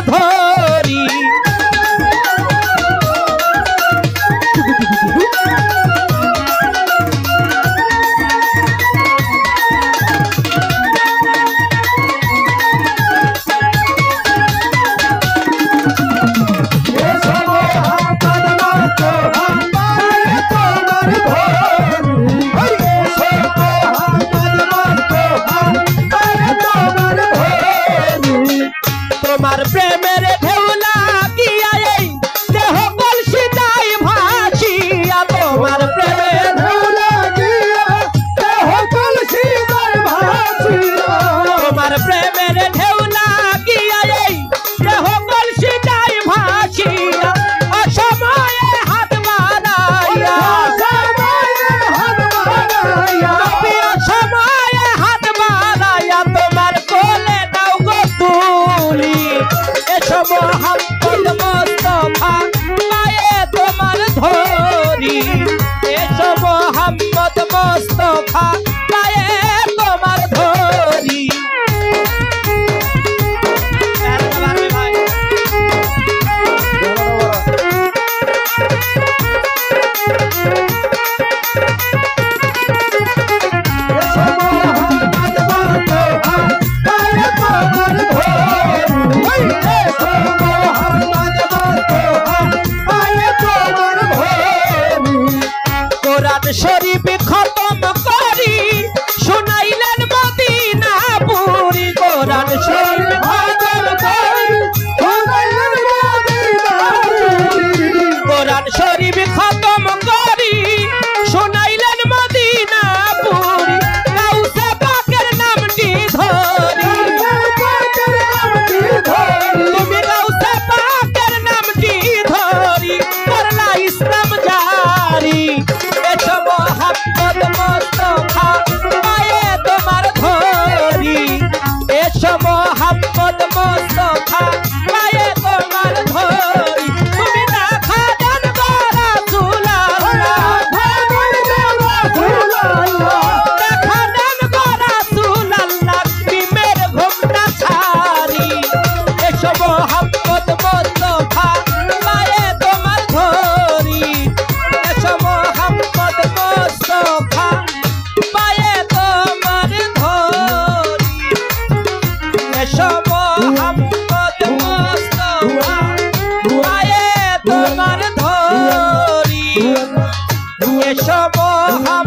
ধরি। তোমার প্রেমের ঢেউ লাগিয়া এই দেহ কলসিটাই ভাসিয়া, তোমার প্রেমের ঢেউ লাগিয়া দেহ কলসিটাই ভাসিয়া, তোমার প্রেমের ঢেউ লাগিয়া এই দেহ কলসিটাই ভাসিয়া, অসময়ে হাত বাড়াইয়া, অসময়ে হাত বাড়াইয়া তোমার কোলে নাও গো তুলি। এসো মোহাম্মদ মুস্তাফা পায়ে তোমার ধরি, এসো মোহাম্মদ মুস্তাফা পায়ে তোমার ধরি। কোরআন শরীফ খতম করি শুনাইলেন মদিনাপুরি, কোরআন শরীফ খতম করি শুনাইলেন মদিনাপুরি, কোরআন শরীফ খতম করি শুনাইলেন মদিনাপুরি, গাউসে পাকের নামটি ধরি, তুমি গাউসে পাকের নামটি ধরি করলা ইসলাম জারি। এসো মোহাম্মদ মুস্তাফা পায়ে তোমার ধরি, এসো মোহাম্মদ মুস্তাফা পায়ে তোমার ধরি, তুমি না খাদান গো রাসূলুল্লাহ, খাদান গো রাসূলুল্লাহ প্রেমের ঘুমটা ছাড়ি। এসো মোহাম্মদ মুস্তাফা পায়ে তোমার ধরি, এসো মোহাম্মদ মুস্তাফা পায়ে তোমার ধরি, এসো মোহাম্মদ মুস্তাফা পায়ে তোমার ধরি, এসো মোহাম্মদ